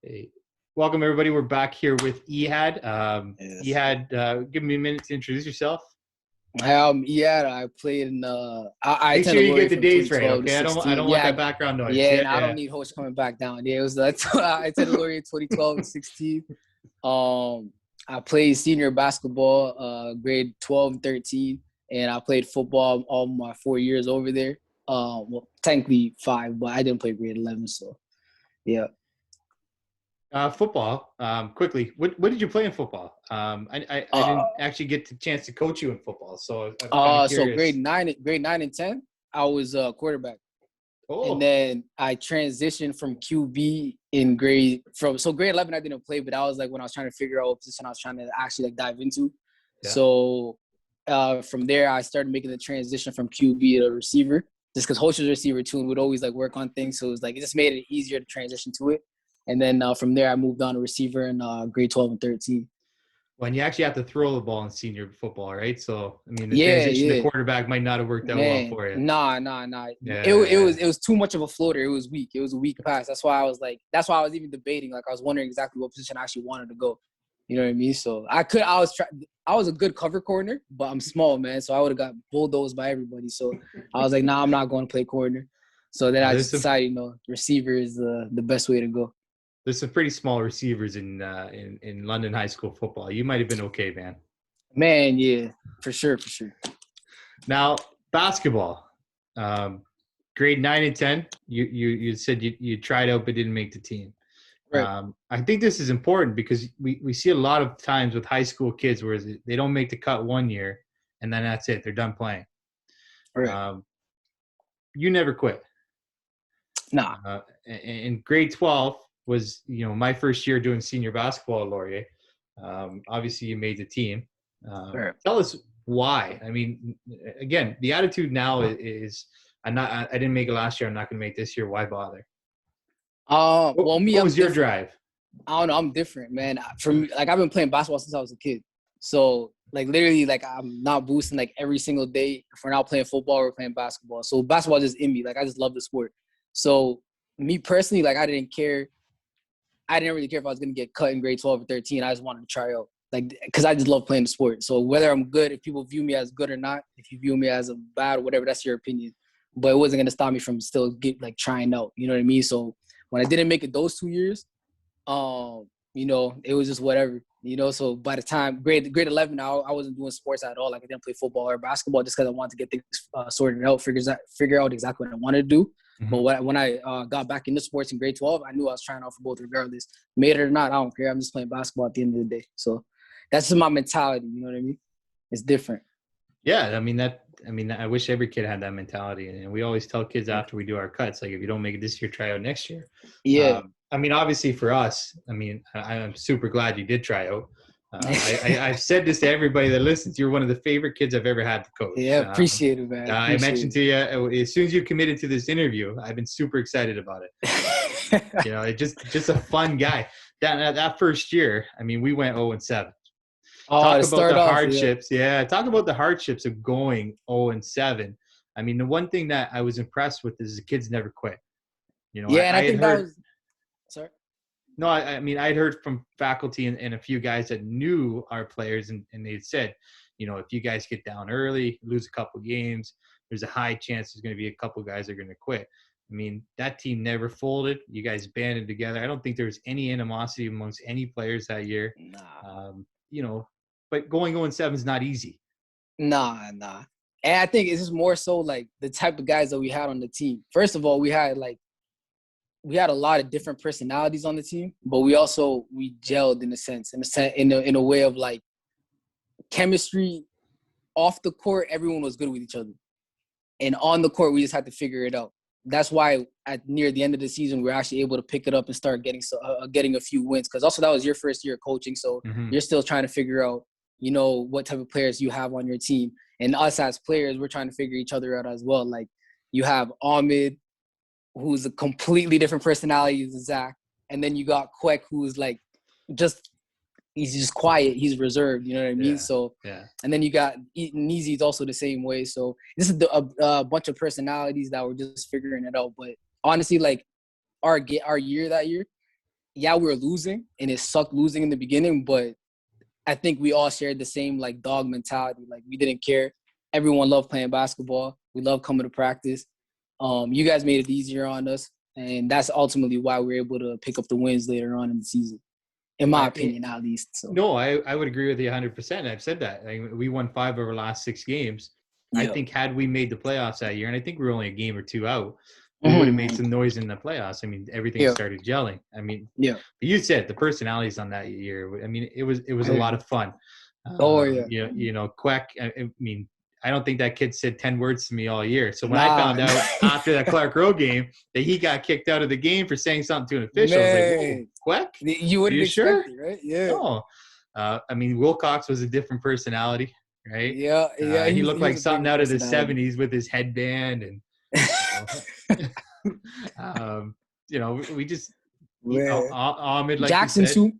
Hey, welcome everybody. We're back here with Ehad. Yes. Ehad, give me a minute to introduce yourself. Yeah, I played in. I Make sure attended you get Laurier the from days right, 2012 to okay? I don't 16. want that background noise. Yeah, and I don't need hosts coming back down. Yeah, it was I attended Laurier 2012 to 16. I played senior basketball, grade 12 and 13, and I played football all my 4 years over there. Well, technically 5, but I didn't play grade 11. So, yeah. Football. Quickly, what did you play in football? I didn't actually get the chance to coach you in football, so I'm kind of So curious. grade 9 and 10, I was a quarterback. Oh, And then I transitioned from QB in grade 11 I didn't play, but that was like when I was trying to figure out what position I was trying to actually like dive into. Yeah. So from there I started making the transition from QB to receiver, just because Host was a receiver too and would always like work on things. So it was like it just made it easier to transition to it. And then from there I moved on to receiver in grade 12 and 13. when you actually have to throw the ball in senior football, right? So I mean, the Yeah, transition to yeah. quarterback might not have worked out well for you. Nah. Yeah, It was too much of a floater. It was weak. It was a weak pass. That's why I was even debating. Like I was wondering exactly what position I actually wanted to go. You know what I mean? So I was a good cover corner, but I'm small, man. So I would have got bulldozed by everybody. So I was like, nah, I'm not going to play corner. So then I just decided, receiver is the best way to go. There's some pretty small receivers in London high school football. You might have been okay, man. Man, yeah, for sure. Now, basketball, grade 9 and 10. You said you tried out but didn't make the team. Right. I think this is important because we see a lot of times with high school kids where they don't make the cut 1 year and then that's it. They're done playing. Right. You never quit. Nah. In grade 12 was my first year doing senior basketball at Laurier. Obviously, you made the team. Right. Tell us why. I mean, again, the attitude now is I didn't make it last year. I'm not going to make this year. Why bother? Well, what was your drive? I don't know. I'm different, man. For me, like I've been playing basketball since I was a kid. So like literally, like I'm not boosting like every single day. If we're not playing football, we're playing basketball. So basketball is just in me. Like I just love the sport. So me personally, like I didn't care. I didn't really care if I was gonna get cut in grade 12 or 13. I just wanted to try out, like because I just love playing the sport. So whether I'm good, if people view me as good or not, if you view me as a bad or whatever, that's your opinion. But it wasn't gonna stop me from still trying out. You know what I mean? So when I didn't make it those 2 years, it was just whatever, So by the time grade 11, I wasn't doing sports at all. Like I didn't play football or basketball just because I wanted to get things sorted out, figure out exactly what I wanted to do. Mm-hmm. But when I got back into sports in grade 12, I knew I was trying out for both regardless. Made it or not, I don't care. I'm just playing basketball at the end of the day. So that's just my mentality. You know what I mean? It's different. Yeah, I wish every kid had that mentality, and we always tell kids after we do our cuts, like if you don't make it this year, try out next year. Yeah. Obviously for us, I'm super glad you did try out. I've said this to everybody that listens. You're one of the favorite kids I've ever had to coach. Yeah, appreciate it, man. I mentioned to you as soon as you committed to this interview, I've been super excited about it. Just a fun guy. That first year, we went 0-7. Talk about the hardships. Yeah. Talk about the hardships of going 0-7. The one thing that I was impressed with is the kids never quit. And I think that was. Sorry. No, I'd heard from faculty and a few guys that knew our players, and they said, if you guys get down early, lose a couple games, there's a high chance there's going to be a couple guys that are going to quit. That team never folded. You guys banded together. I don't think there was any animosity amongst any players that year. Nah. But going 0-7 is not easy. Nah. And I think it's just more so like the type of guys that we had on the team. First of all, we had a lot of different personalities on the team, but we gelled in a way of like chemistry. Off the court, everyone was good with each other, and on the court, we just had to figure it out. That's why near the end of the season, we're actually able to pick it up and start getting a few wins. Because also that was your first year coaching, so You're still trying to figure out, what type of players you have on your team. And us as players, we're trying to figure each other out as well. Like you have Ahmed, who's a completely different personality than Zach. And then you got Kwek, who's like he's just quiet. He's reserved, you know what I mean? Yeah, so, yeah. And then you got Neezy's also the same way. So this is a bunch of personalities that we're just figuring it out. But honestly, like our year that year, yeah, we were losing, and it sucked losing in the beginning, but I think we all shared the same like dog mentality. Like we didn't care. Everyone loved playing basketball. We loved coming to practice. You guys made it easier on us, and that's ultimately why we were able to pick up the wins later on in the season, in my opinion, at least. So. No, I would agree with you 100%. I've said that. We won 5 of our last 6 games. I think had we made the playoffs that year, and I think we were only a game or 2 out, we would have made some noise in the playoffs. I mean, everything started gelling. I mean, you said the personalities on that year. I mean, it was a lot of fun. You know, Quack. I mean, I don't think that kid said 10 words to me all year. So when I found out after that Clark Road game that he got kicked out of the game for saying something to an official, I was like, whoa, Quack? You wouldn't expect it, right? Yeah. No. I mean, Wilcox was a different personality, right? Yeah. He looked like something out of the 70s with his headband and you know, we just Ahmed, like Jackson too.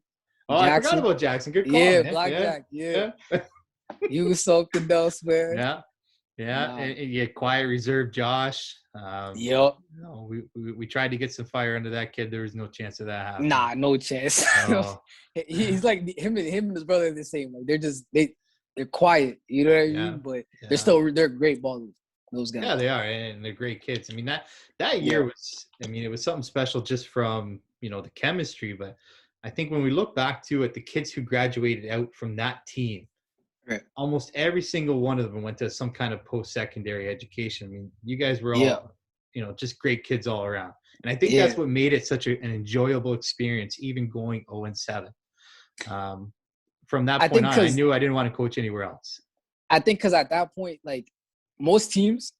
Oh, Jackson. I forgot about Jackson. Good call. Yeah, man. Blackjack. Yeah. You was something else, man. Yeah. Nah. And you had quiet, reserved Josh. Yep. No, we tried to get some fire under that kid. There was no chance of that happening. Nah, no chance. No. He's like him and his brother are the same. Like they're quiet. You know what I mean? But they're great ballers. Those guys. Yeah, they are, and they're great kids. I mean that year was. I mean, it was something special just from the chemistry. But I think when we look back at the kids who graduated out from that team. Right. Almost every single one of them went to some kind of post-secondary education. I mean, you guys were all, just great kids all around. And I think that's what made it such an enjoyable experience, even going 0-7. From that point on, I knew I didn't want to coach anywhere else. I think because at that point, like most teams,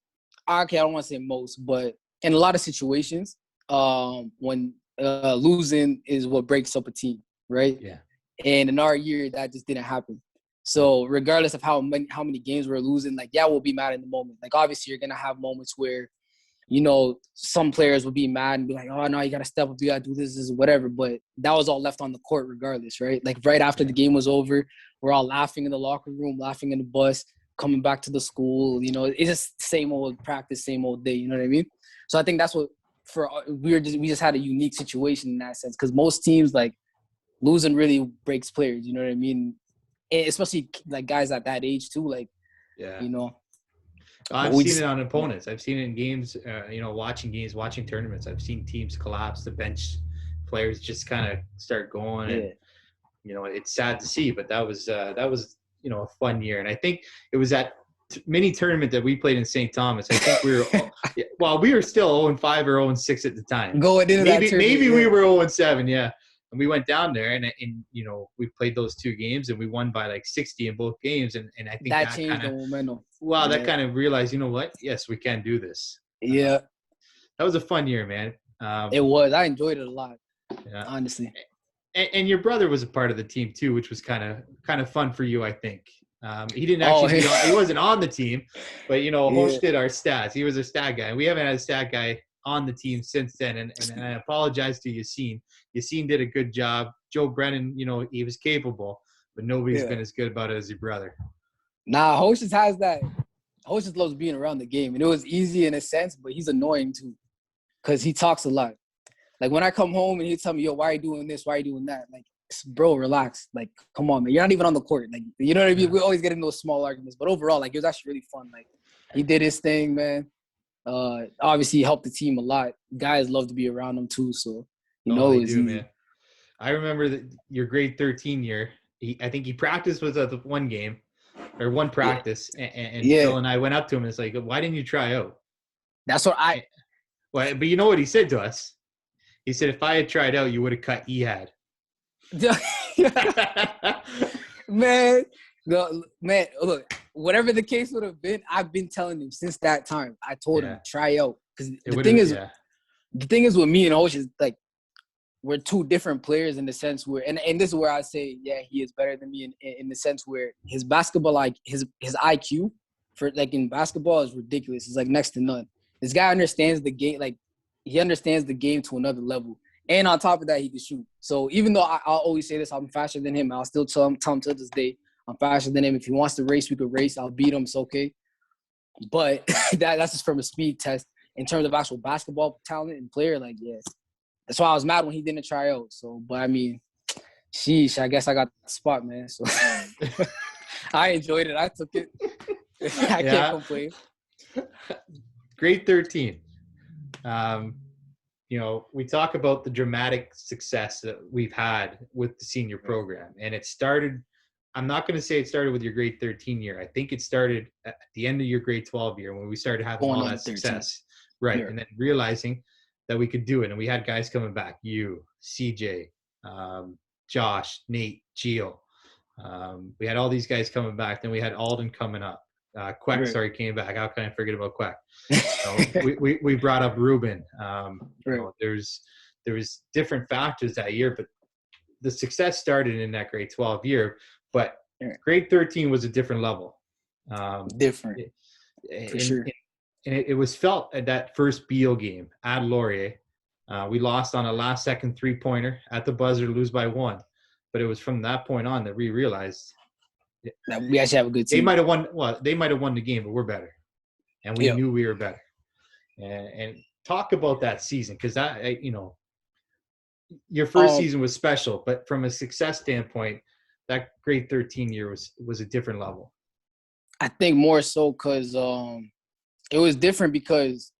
I don't want to say most, but in a lot of situations, when losing is what breaks up a team, right? Yeah. And in our year, that just didn't happen. So regardless of how many games we're losing, like, we'll be mad in the moment. Like, obviously, you're going to have moments where, some players will be mad and be like, oh, no, you got to step up, you got to do this, whatever. But that was all left on the court regardless, right? Like, right after the game was over, we're all laughing in the locker room, laughing in the bus, coming back to the school. It's just same old practice, same old day. You know what I mean? So I think that's what we just had a unique situation in that sense because most teams, like, losing really breaks players. You know what I mean? And especially like guys at that age too, like, I've seen it on opponents. I've seen it in games, watching games, watching tournaments. I've seen teams collapse. The bench players just kind of start going, and it's sad to see. But that was a fun year, and I think it was that mini tournament that we played in St. Thomas. I think we were we were still 0-5 or 0-6 at the time. Going into that tournament, maybe we were 0-7, yeah. And we went down there and we played those 2 games and we won by like 60 in both games. And I think that changed the momentum. Wow, that kind of realized, you know what? Yes, we can do this. Yeah. That was a fun year, man. It was. I enjoyed it a lot, honestly. And your brother was a part of the team too, which was kind of fun for you, I think. He didn't actually he wasn't on the team, but Hosh did our stats. He was a stat guy. We haven't had a stat guy on the team since then, and I apologize to Yassine. Yassine did a good job. Joe Brennan, he was capable, but nobody's been as good about it as your brother. Nah, Hoshes has that. Hoshes loves being around the game, and it was easy in a sense, but he's annoying too, because he talks a lot. Like when I come home and he tell me, "Yo, why are you doing this? Why are you doing that?" Like, bro, relax. Like, come on, man. You're not even on the court. Like, you know what I mean? We always get into those small arguments, but overall, like, it was actually really fun. Like, he did his thing, man. Obviously, he helped the team a lot. Guys love to be around him too, so they do, man. I remember that your grade 13 year. I think he practiced with us one game or one practice, and Phil and I went up to him and it's like, "Why didn't you try out?" That's what Well, but you know what he said to us? He said, "If I had tried out, you would have cut Eyad." Man, look. Whatever the case would have been, I've been telling him since that time. I told him try out because the thing is with me and Osh is like we're 2 different players in the sense where, and this is where I say he is better than me in the sense where his basketball, like his IQ for like in basketball is ridiculous. It's like next to none. This guy understands the game, like he understands the game to another level, and on top of that, he can shoot. So even though I'll always say this, I'm faster than him. I'll still tell him to this day. I'm faster than him. If he wants to race, we could race. I'll beat him. It's okay. But that's just from a speed test. In terms of actual basketball talent and player, like, that's why I was mad when he didn't try out. So, but I mean, sheesh, I guess I got the spot, man. So I enjoyed it. I took it. I can't complain. Grade 13. We talk about the dramatic success that we've had with the senior program. And it started, I'm not going to say it started with your grade 13 year. I think it started at the end of your grade 12 year when we started having all that success. Right. Yeah. And then realizing that we could do it. And we had guys coming back, you, CJ, Josh, Nate, Gio. We had all these guys coming back. Then we had Alden coming up. Quack, came back. How can I forget about Quack? We brought up Ruben. There was different factors that year, but the success started in that grade 12 year. But grade 13 was a different level. Different, for sure. And it was felt at that first Beal game at Laurier. We lost on a last-second three-pointer at the buzzer, lose by 1. But it was from that point on that we realized that we actually have a good team. They might have won. Well, they might have won the game, but we're better, and we knew we were better. And talk about that season, because that your first season was special, but from a success standpoint, that grade 13 year was a different level. I think more so because it was different because,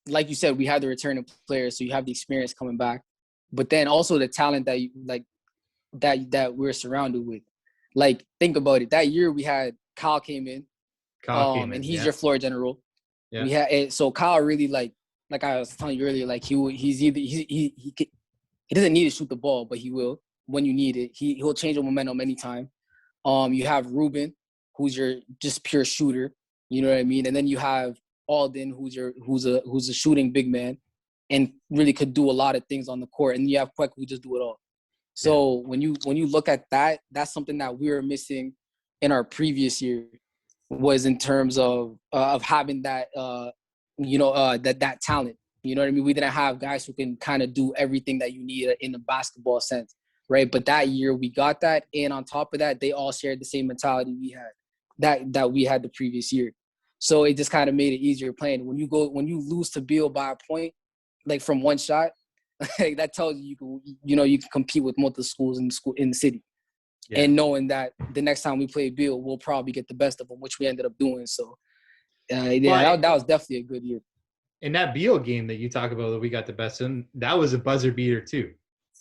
like you said, we had the returning players, so you have the experience coming back, but then also the talent that that we're surrounded with. Like, think about it. That year we had Kyle came in, and he's your floor general. Yeah. We had so Kyle really like I was telling you earlier, like he doesn't need to shoot the ball, but he will when you need it. He'll change the momentum anytime. You have Ruben, who's your just pure shooter. You know what I mean? And then you have Alden, who's a shooting big man, and really could do a lot of things on the court. And you have Quek, who just do it all. So when you look at that, that's something that we were missing in our previous year, was in terms of having that that talent. You know what I mean? We didn't have guys who can kind of do everything that you need in a basketball sense, right? But that year we got that, and on top of that, they all shared the same mentality we had that we had the previous year. So it just kind of made it easier playing. When you lose to Beal by a point, like from one shot, that tells you you can compete with multiple schools in the city, and knowing that the next time we play Beal, we'll probably get the best of them, which we ended up doing. So, that was definitely a good year. In that Beal game that you talk about that we got the best in, that was a buzzer beater too.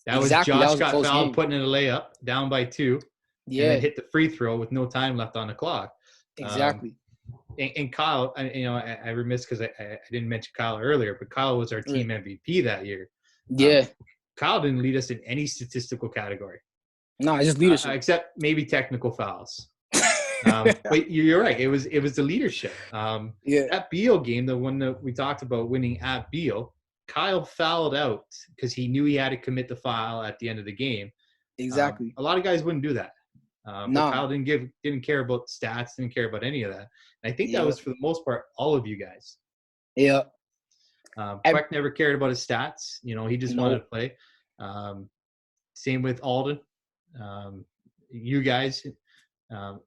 That was Josh got fouled putting in a layup down by 2, and then hit the free throw with no time left on the clock. Exactly. And Kyle, I remiss because I didn't mention Kyle earlier, but Kyle was our team MVP that year. Yeah. Kyle didn't lead us in any statistical category. No, just leadership. Except maybe technical fouls. But you're right. It was the leadership. That Beal game, the one that we talked about winning at Beal, Kyle fouled out because he knew he had to commit the foul at the end of the game. Exactly. A lot of guys wouldn't do that. But Kyle didn't care about stats, didn't care about any of that. And I think that was, for the most part, all of you guys. Yeah. Queck never cared about his stats. He just wanted to play. Same with Alden. You guys,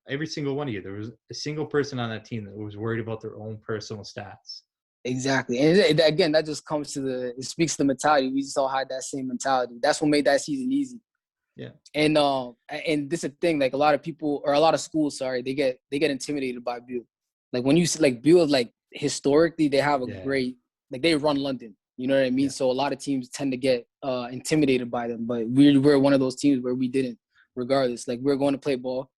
every single one of you, there was a single person on that team that was worried about their own personal stats. Exactly. And again, that just comes to it speaks to the mentality. We just all had that same mentality. That's what made that season easy. Yeah. And this is the thing, like a lot of people, or a lot of schools, they get intimidated by Beal. Like when you see like Beal, like historically they have a great, like they run London. You know what I mean? Yeah. So a lot of teams tend to get intimidated by them, but we're one of those teams where we didn't. Regardless, like we're going to play ball,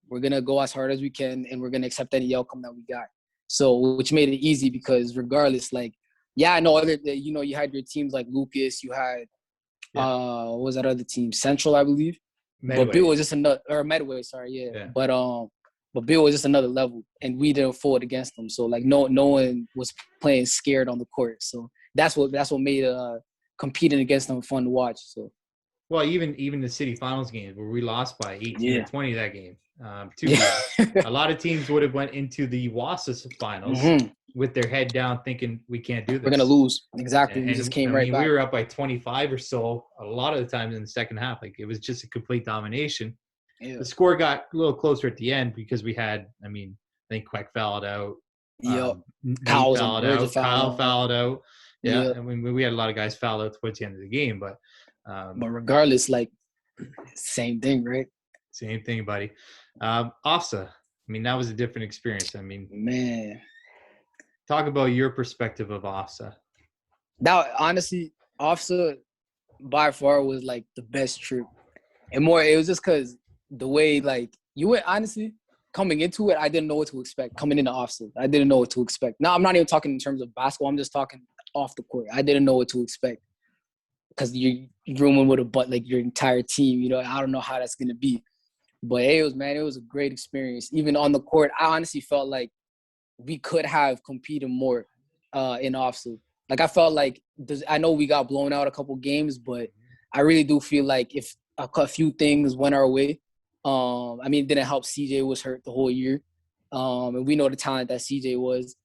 we're gonna go as hard as we can, and we're gonna accept any outcome that we got. So which made it easy because regardless, like I know you had your teams like Lucas, you had what was that other team? Central, I believe. Medway. But Bill was just another, or Medway, sorry, yeah. But Bill was just another level, and we didn't fold against them. So like no one was playing scared on the court. So that's what made competing against them fun to watch. So. Well, even the city finals games where we lost by 18 or 20 that game. A lot of teams would have went into the WASA finals with their head down thinking we can't do this. We're going to lose. Exactly. We just came right back. We were up by 25 or so a lot of the times in the second half. Like it was just a complete domination. Yeah. The score got a little closer at the end because we had, I think Queck fouled out. Yep. Kyle fouled out. Yeah, Yeah. I mean, we had a lot of guys foul out towards the end of the game, but But regardless, like, same thing, right? same thing, buddy. OFSA, I mean, that was a different experience. I mean, Man, talk about your perspective of OFSA. that honestly, officer by far was like the best trip. And more, it was just because the way, like, you went, honestly, coming into it, I didn't know what to expect. Coming into officer, I didn't know what to expect. Now, I'm not even talking in terms of basketball. I'm just talking off the court. I didn't know what to expect because you're rooming with like your entire team. You know, I don't know how that's gonna be. But it was a great experience. Even on the court, I honestly felt like we could have competed more in officer. Like I felt like I know we got blown out a couple games, but I really do feel like if a few things went our way, I mean, it didn't help. CJ was hurt the whole year, and we know the talent that CJ was.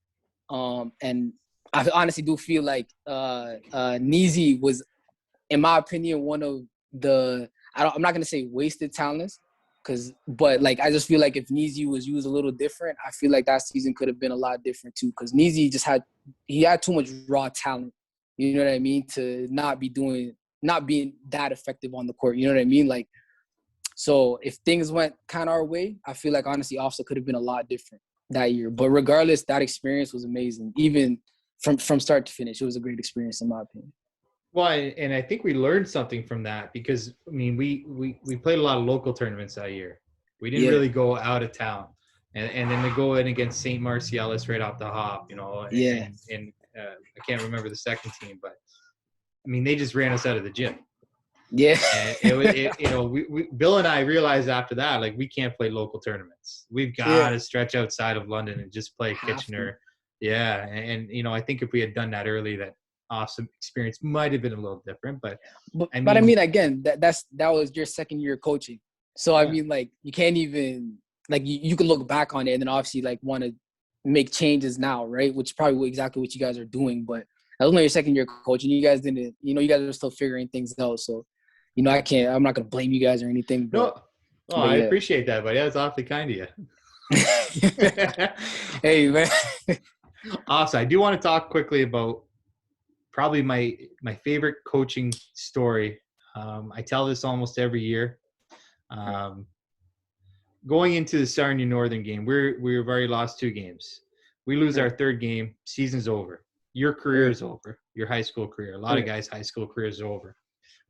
And I honestly do feel like Neezy was, in my opinion, one of the I'm not gonna say wasted talents, but like I just feel like if Neezy was used a little different, I feel like that season could have been a lot different too. Because Neezy had too much raw talent, you know what I mean, to not being that effective on the court. You know what I mean? Like, so if things went kind of our way, I feel like honestly, Offset could have been a lot different that year. But regardless, that experience was amazing. Even from start to finish, it was a great experience in my opinion. Well, and I think we learned something from that because, I mean, we played a lot of local tournaments that year. We didn't really go out of town. And then to go in against St. Marcialis right off the hop, you know, and I can't remember the second team, but, I mean, they just ran us out of the gym. Yeah. And it you know, Bill and I realized after that, like, we can't play local tournaments. We've got to stretch outside of London and just play Kitchener. Yeah, and, you know, I think if we had done that early, that awesome experience might have been a little different, but I mean again, that was your second year coaching, so I mean, like, you can't even, like, you can look back on it and then obviously like want to make changes now, right? Which is probably exactly what you guys are doing, but that was only your second year coaching. You guys didn't, you know, you guys are still figuring things out, so, you know, I'm not gonna blame you guys or anything. But, I appreciate that, buddy. That's awfully kind of you. Hey, man. Awesome. I do want to talk quickly about probably my favorite coaching story. I tell this almost every year. Going into the Sarnia Northern game, we've already lost 2 games. We lose our 3rd game, season's over. Your career is over. Your high school career. A lot of guys' high school careers are over.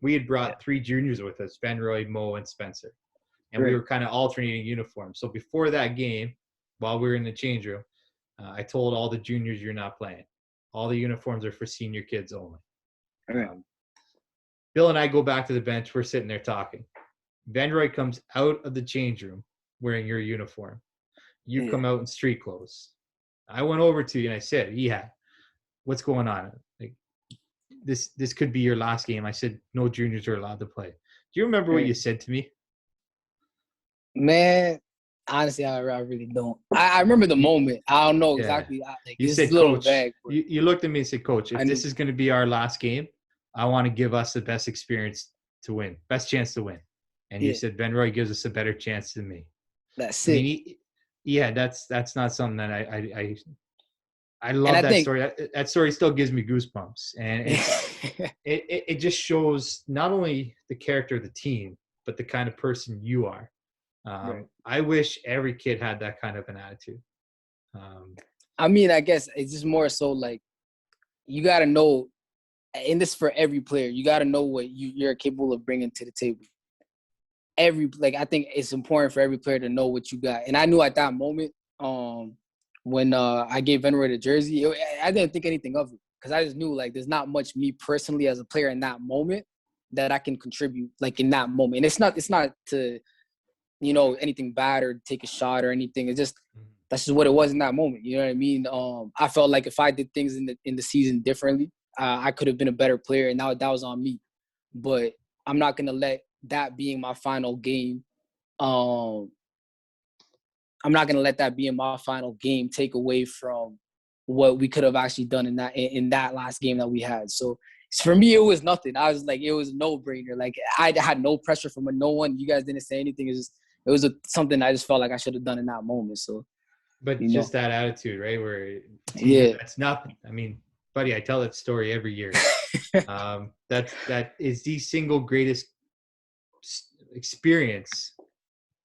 We had brought 3 juniors with us, Benroy, Mo, and Spencer. And we were kind of alternating uniforms. So before that game, while we were in the change room, I told all the juniors, you're not playing. All the uniforms are for senior kids only. Bill and I go back to the bench. We're sitting there talking. Benroy comes out of the change room wearing your uniform. You come out in street clothes. I went over to you and I said, yeah, what's going on? Like, this could be your last game. I said, no juniors are allowed to play. Do you remember what you said to me? Man, honestly, I really don't. I remember the moment. I don't know exactly. You said, Coach, you looked at me and said, Coach, if this is going to be our last game, I want to give us the best experience to win, best chance to win. And you said, Benroy gives us a better chance than me. That's it. I mean, that's not something that I love that story. That story still gives me goosebumps. And it just shows not only the character of the team, but the kind of person you are. I wish every kid had that kind of an attitude. I mean, I guess it's just more so like, you got to know, and this for every player, you got to know what you're capable of bringing to the table. I think it's important for every player to know what you got. And I knew at that moment, when I gave Venroy the jersey, I didn't think anything of it because I just knew, like, there's not much me personally as a player in that moment that I can contribute, like, in that moment. And it's not to, you know, anything bad or take a shot or anything. It's just, that's just what it was in that moment. You know what I mean? I felt like if I did things in the season differently, I could have been a better player, and now that was on me. But I'm not gonna let that being my final game. I'm not gonna let that being my final game take away from what we could have actually done in that last game that we had. So for me, it was nothing. I was like, it was a no-brainer. Like, I had no pressure from no one. You guys didn't say anything. It was something I just felt like I should have done in that moment. So, but just that attitude, right? Where that's nothing. I mean, buddy, I tell that story every year. That is the single greatest experience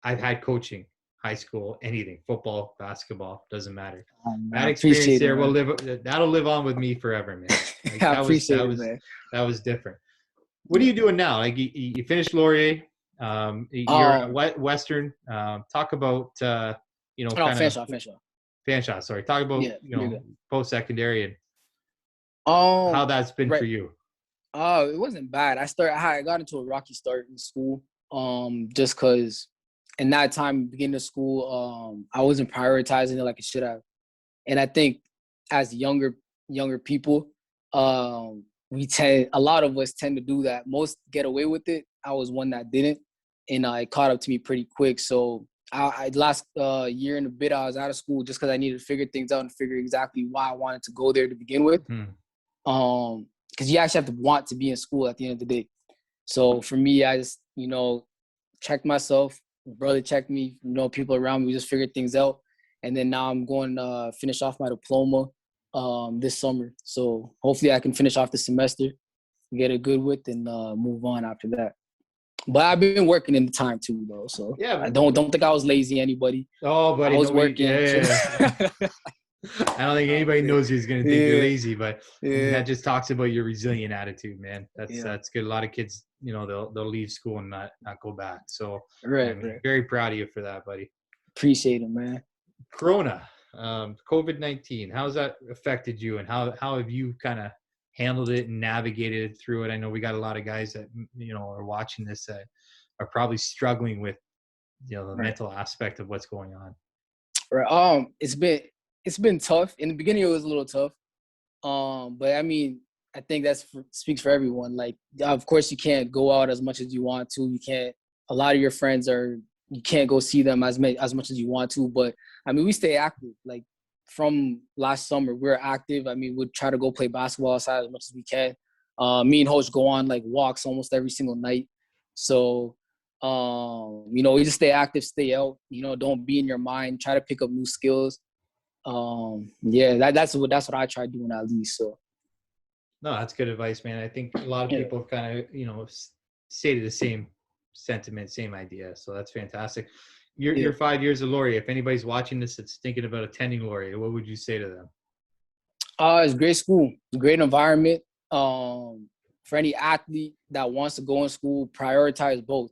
I've had coaching. High school, anything, football, basketball, doesn't matter. That experience there that'll live on with me forever, man. Like, I appreciate it, man. That was different. What are you doing now? Like you finished Laurier, you're at Western. Talk about finish off. Sorry, talk about post secondary and how that's been for you. Oh, it wasn't bad. I got into a rocky start in school. Just because in that time, beginning of school, I wasn't prioritizing it like I should have. And I think as younger people, a lot of us tend to do that. Most get away with it. I was one that didn't, and it caught up to me pretty quick. So I last year and a bit, I was out of school just because I needed to figure things out and figure exactly why I wanted to go there to begin with. Because you actually have to want to be in school at the end of the day. So for me, I just, checked myself. My brother checked me. People around me, we just figured things out. And then now I'm going to finish off my diploma this summer. So hopefully I can finish off the semester, get a good width, and move on after that. But I've been working in the time too, though. So yeah, I don't think I was lazy. Anybody? Oh, buddy, I was working. Yeah. I don't think anybody knows who's going to think you're lazy, but that just talks about your resilient attitude, man. That's good. A lot of kids, they'll leave school and not go back. So right. Very proud of you for that, buddy. Appreciate it, man. Corona, COVID-19, how's that affected you, and how have you kind of handled it and navigated through it? I know we got a lot of guys that are watching this that are probably struggling with the mental aspect of what's going on. Right. It's been tough. In the beginning, it was a little tough. But I mean, I think that speaks for everyone. Like, of course, you can't go out as much as you want to. You can't. A lot of your friends you can't go see them as much as you want to. But I mean, we stay active. Like from last summer, we're active. I mean, we'd try to go play basketball outside as much as we can. Me and Hoach go on like walks almost every single night. So, we just stay active, stay out. Don't be in your mind. Try to pick up new skills. That's what I try doing at least. So. No, that's good advice, man. I think a lot of people have kind of, stated the same sentiment, same idea. So that's fantastic. Your 5 years of Laurier, if anybody's watching this that's thinking about attending Laurier, what would you say to them? It's a great school, great environment. For any athlete that wants to go in school, prioritize both.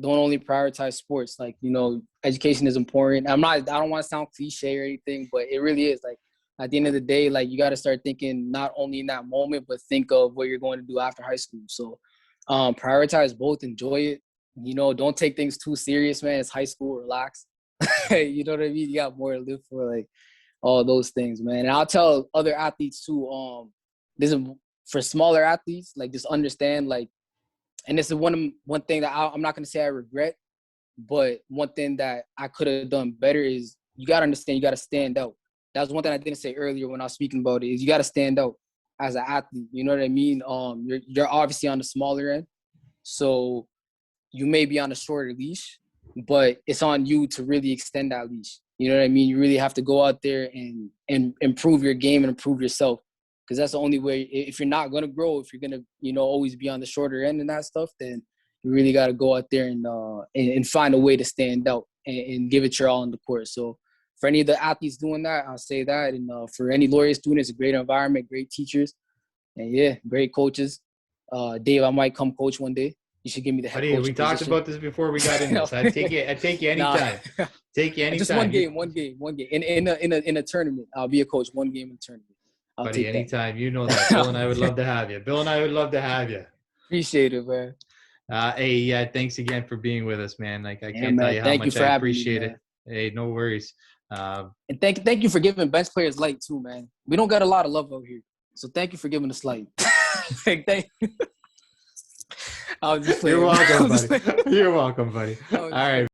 Don't only prioritize sports. Like, education is important. I don't want to sound cliche or anything, but it really is. Like, at the end of the day, like, you got to start thinking not only in that moment, but think of what you're going to do after high school. So prioritize both, enjoy it. Don't take things too serious, man. It's high school, relax. You know what I mean? You got more to live for, like, all those things, man. And I'll tell other athletes too, this is for smaller athletes, like, just understand, like, and this is one thing that I'm not going to say I regret, but one thing that I could have done better is you got to understand, you got to stand out. That was one thing I didn't say earlier when I was speaking about it, is you got to stand out as an athlete. You know what I mean? You're obviously on the smaller end, so you may be on a shorter leash, but it's on you to really extend that leash. You know what I mean? You really have to go out there and improve your game and improve yourself, because that's the only way. If you're not going to grow, if you're going to, always be on the shorter end and that stuff, then you really got to go out there and find a way to stand out and give it your all on the court. So for any of the athletes doing that, I'll say that. And for any Laurier students, a great environment, great teachers, and great coaches. Dave, I might come coach one day. You should give me the head coach we talked about this before we got in this. I'd take you anytime. Take you anytime. Just one game. In a tournament, I'll be a coach. One game in a tournament. Buddy, anytime. You know that. Bill and I would love to have you. Appreciate it, man. Thanks again for being with us, man. Like, I can't tell you how much I appreciate it. Hey, no worries. And thank you for giving bench players light too, man. We don't got a lot of love over here, so thank you for giving us light. Thank you. You're welcome, buddy. You're welcome, buddy. All right.